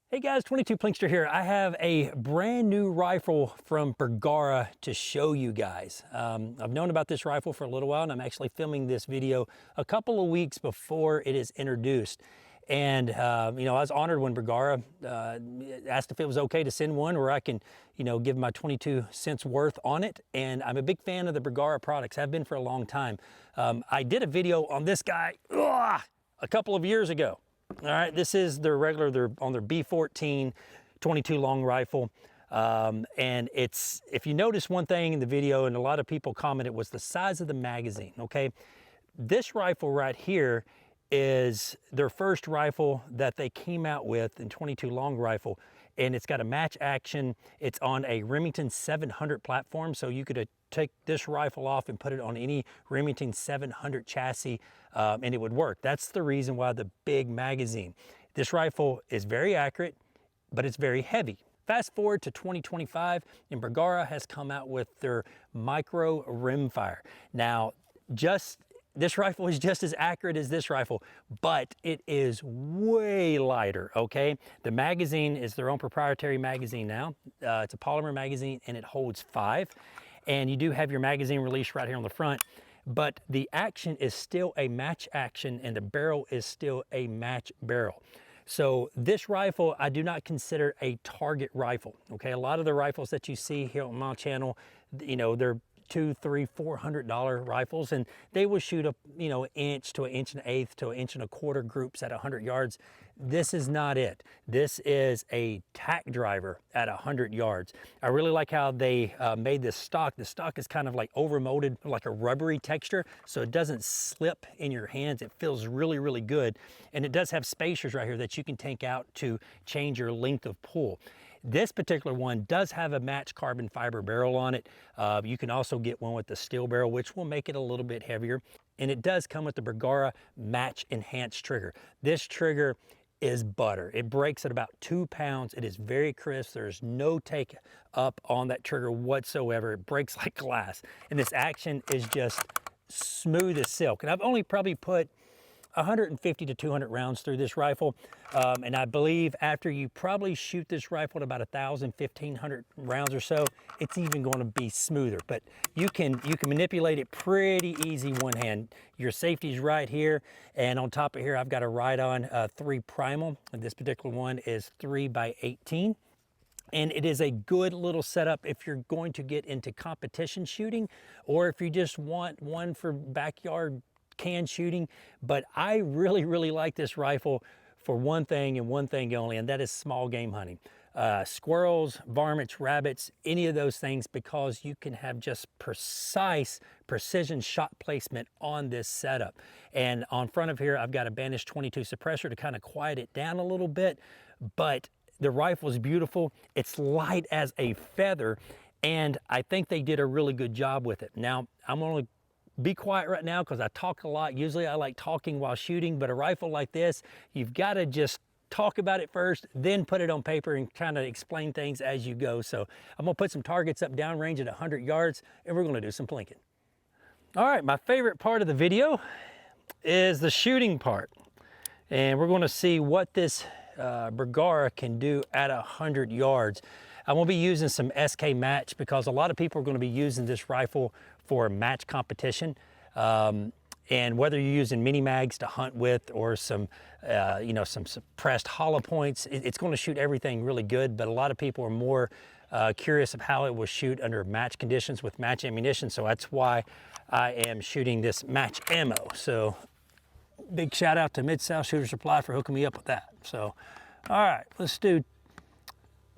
Hey guys, 22 Plinkster here. I have a brand new rifle from Bergara to show you guys. I've known about this rifle for a little while, and I'm actually filming this video a couple of weeks before it is introduced. And I was honored when Bergara asked if it was okay to send one where I can, give my 22 cents worth on it. And I'm a big fan of the Bergara products. Have been for a long time. I did a video on this guy a couple of years ago. All right, this is their regular, they're on their B14 22 long rifle. And it's, if you notice one thing in the video, and a lot of people commented, was the size of the magazine, okay? This rifle right here is their first rifle that they came out with in 22 long rifle, and it's got a match action. It's on a Remington 700 platform, so you could take this rifle off and put it on any Remington 700 chassis and it would work. That's the reason why the big magazine. This rifle is very accurate, but it's very heavy. Fast forward to 2025, and Bergara has come out with their micro rimfire. Now, this rifle is just as accurate as this rifle, but it is way lighter, okay? The magazine is their own proprietary magazine now. It's a polymer magazine, and it holds 5. And you do have your magazine release right here on the front, but the action is still a match action, and the barrel is still a match barrel. So this rifle, I do not consider a target rifle, okay? A lot of the rifles that you see here on my channel, they're $200, $300, $400 rifles, and they will shoot up, inch to an inch and an eighth to an inch and a quarter groups at 100 yards. This is not it. This is a tack driver at 100 yards. I really like how they made this stock. The stock is kind of like overmolded, like a rubbery texture, so it doesn't slip in your hands. It feels really, really good. And it does have spacers right here that you can take out to change your length of pull. This particular one does have a matched carbon fiber barrel on it. You can also get one with the steel barrel, which will make it a little bit heavier. And it does come with the Bergara match enhanced trigger. This trigger is butter. It breaks at about 2 pounds. It is very crisp. There's no take up on that trigger whatsoever. It breaks like glass. And this action is just smooth as silk. And I've only probably put 150 to 200 rounds through this rifle. And I believe after you probably shoot this rifle at about 1,000, 1,500 rounds or so, it's even going to be smoother. But you can manipulate it pretty easy one hand. Your safety's right here. And on top of here, I've got a Ride-On 3 Primal. And this particular one is 3x18. And it is a good little setup if you're going to get into competition shooting, or if you just want one for backyard can shooting. But I really, really like this rifle for one thing and one thing only, and that is small game hunting. Squirrels, varmints, rabbits, any of those things, because you can have just precision shot placement on this setup. And on front of here, I've got a Banish 22 suppressor to kind of quiet it down a little bit, but the rifle is beautiful. It's light as a feather, and I think they did a really good job with it. Now, I'm only be quiet right now because I talk a lot. Usually I like talking while shooting, but a rifle like this, you've got to just talk about it first, then put it on paper and kind of explain things as you go. So I'm gonna put some targets up downrange at 100 yards, and we're gonna do some plinking. All right, my favorite part of the video is the shooting part. And we're gonna see what this Bergara can do at 100 yards. I'm gonna be using some SK match because a lot of people are gonna be using this rifle for match competition. And whether you're using mini mags to hunt with or some suppressed hollow points, it's gonna shoot everything really good, but a lot of people are more curious of how it will shoot under match conditions with match ammunition. So that's why I am shooting this match ammo. So big shout out to Mid-South Shooter Supply for hooking me up with that. So, all right, let's do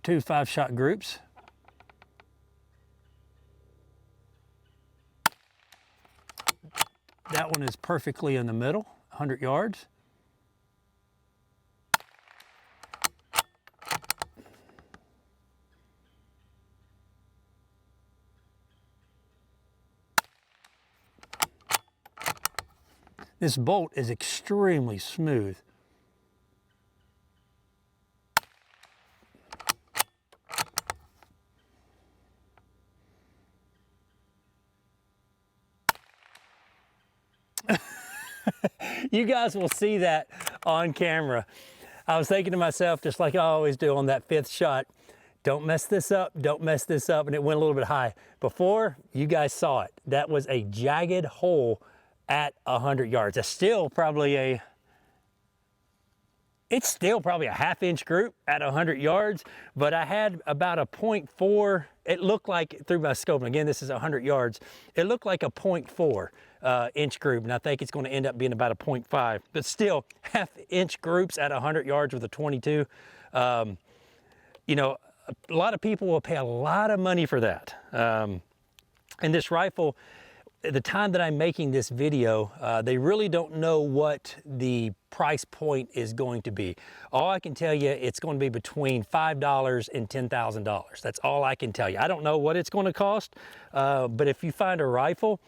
2 5-shot groups. That one is perfectly in the middle, 100 yards. This bolt is extremely smooth. You guys will see that on camera. I was thinking to myself, just like I always do on that 5th shot, don't mess this up, don't mess this up, and it went a little bit high. Before, you guys saw it. That was a jagged hole at 100 yards. It's still probably a half-inch group at 100 yards, but I had about a 0.4, it looked like, through my scope, and again, this is 100 yards, it looked like a 0.4 inch group, and I think it's gonna end up being about a 0.5, but still, half-inch groups at 100 yards with a 22. You know, a lot of people will pay a lot of money for that. And this rifle, at the time that I'm making this video, they really don't know what the price point is going to be. All I can tell you, it's going to be between $5 and $10,000. That's all I can tell you. I don't know what it's going to cost, but if you find a rifle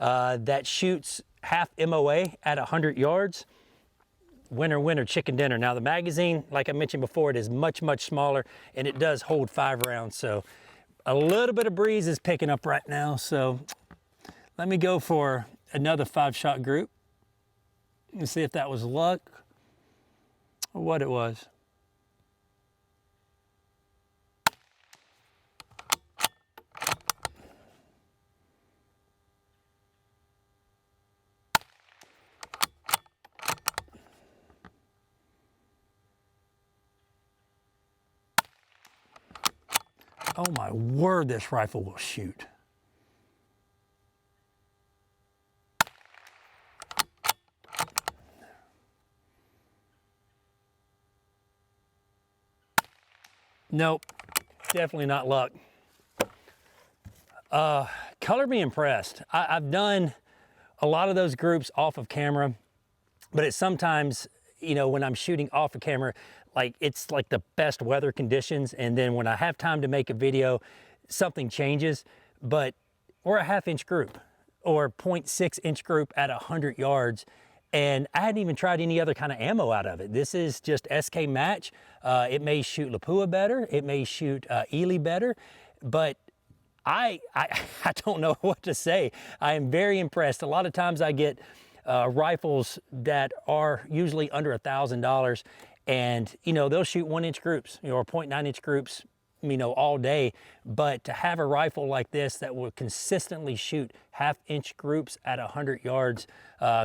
that shoots half MOA at 100 yards, winner, winner, chicken dinner. Now the magazine, like I mentioned before, it is much, much smaller, and it does hold 5 rounds. So a little bit of breeze is picking up right now. So let me go for another 5-shot group and see if that was luck or what it was. Oh my word, this rifle will shoot. Nope, definitely not luck. Color me impressed. I've done a lot of those groups off of camera, but it's sometimes, you know, when I'm shooting off of camera, like it's like the best weather conditions, and then when I have time to make a video, something changes. But we're a half-inch group or 0.6 inch group at 100 yards, and I hadn't even tried any other kind of ammo out of it. This is just SK match. It may shoot Lapua better, it may shoot Ely better, but I don't know what to say. I am very impressed. A lot of times I get rifles that are usually under $1,000, and you know, they'll shoot 1-inch groups, you know, or 0.9 inch groups, you know, all day. But to have a rifle like this that will consistently shoot half-inch groups at 100 yards,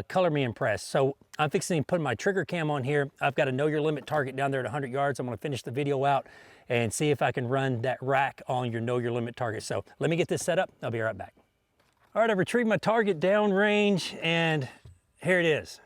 color me impressed. So I'm fixing to put my trigger cam on here. I've got a know your limit target down there at 100 yards. I'm going to finish the video out and see if I can run that rack on your know your limit target. So let me get this set up. I'll be right back. All right, I've retrieved my target downrange, and here it is.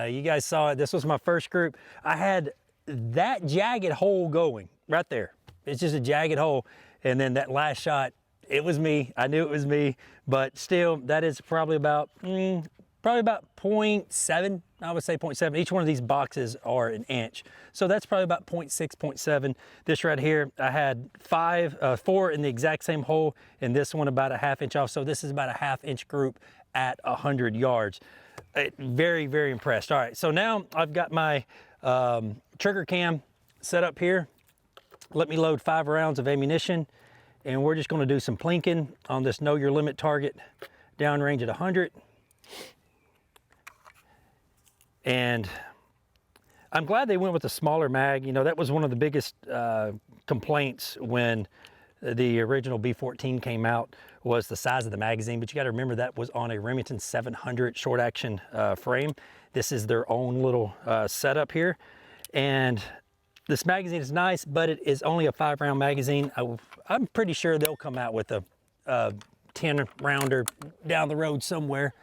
You guys saw it. This was my first group. I had that jagged hole going right there. It's just a jagged hole. And then that last shot, it was me. I knew it was me, but still, that is probably about 0.7. I would say 0.7. Each one of these boxes are an inch. So that's probably about 0.6, 0.7. This right here, I had 4 in the exact same hole, and this one about a half-inch off. So this is about a half-inch group at 100 yards. Very, very impressed. All right, so now I've got my trigger cam set up here. Let me load 5 rounds of ammunition, and we're just going to do some plinking on this know your limit target downrange at 100. And I'm glad they went with a smaller mag. You know, that was one of the biggest complaints when the original B14 came out, was the size of the magazine. But you got to remember that was on a Remington 700 short action frame. This is their own little setup here. And this magazine is nice, but it is only a 5-round magazine. I'm pretty sure they'll come out with a 10-rounder down the road somewhere.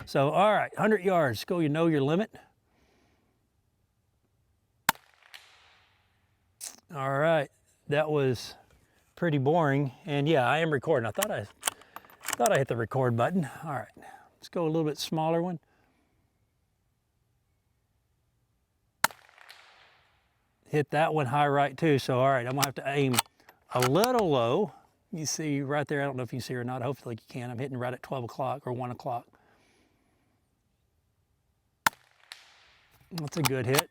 So, all right, 100 yards, go, you know your limit. All right, that was pretty boring. And yeah, I am recording. I thought I hit the record button. All right, let's go a little bit smaller one. Hit that one high right too. So, all right, I'm gonna have to aim a little low. You see right there, I don't know if you see or not, hopefully you can. I'm hitting right at 12 o'clock or 1 o'clock. That's a good hit.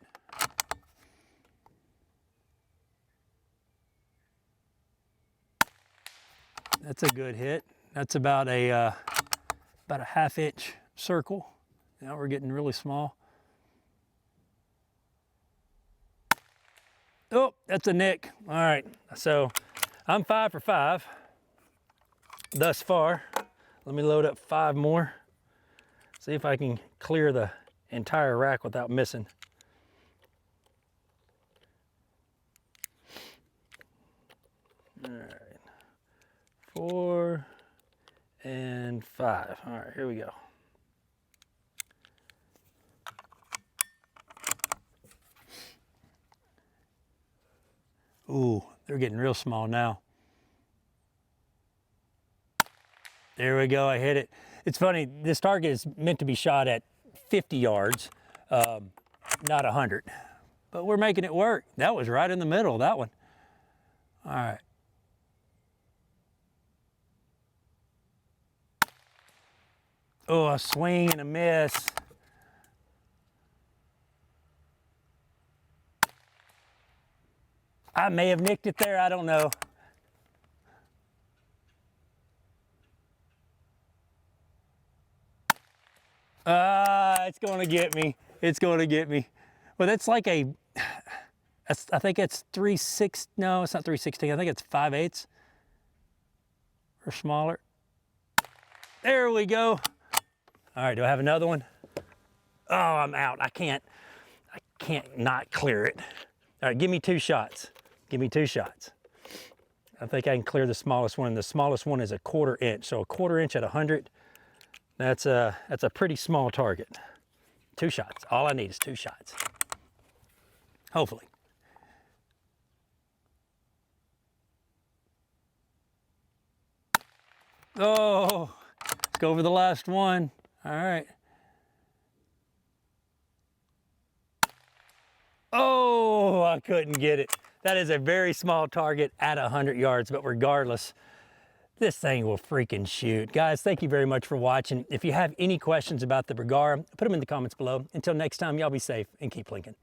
That's a good hit. That's about a half-inch circle. Now we're getting really small. Oh, that's a nick. All right, so I'm 5 for 5 thus far. Let me load up 5 more. See if I can clear the entire rack without missing. All right, 4 and 5. All right, here we go. Ooh, they're getting real small now. There we go, I hit it. It's funny, this target is meant to be shot at 50 yards, not 100. But we're making it work. That was right in the middle, that one. All right. Oh, a swing and a miss. I may have nicked it there, I don't know. It's going to get me. It's going to get me. Well, that's like a, I think it's 3/6, no, it's not 3/16. I think it's 5/8 or smaller. There we go. All right, do I have another one? Oh, I'm out. I can't not clear it. All right, give me 2 shots. Give me 2 shots. I think I can clear the smallest one. The smallest one is a 1/4 inch. So a 1/4 inch at 100, that's a pretty small target. 2 shots. All I need is 2 shots. Hopefully. Oh, let's go over the last one. All right. Oh, I couldn't get it. That is a very small target at 100 yards, but regardless, this thing will freaking shoot. Guys, thank you very much for watching. If you have any questions about the Bergara, put them in the comments below. Until next time, y'all be safe and keep blinking.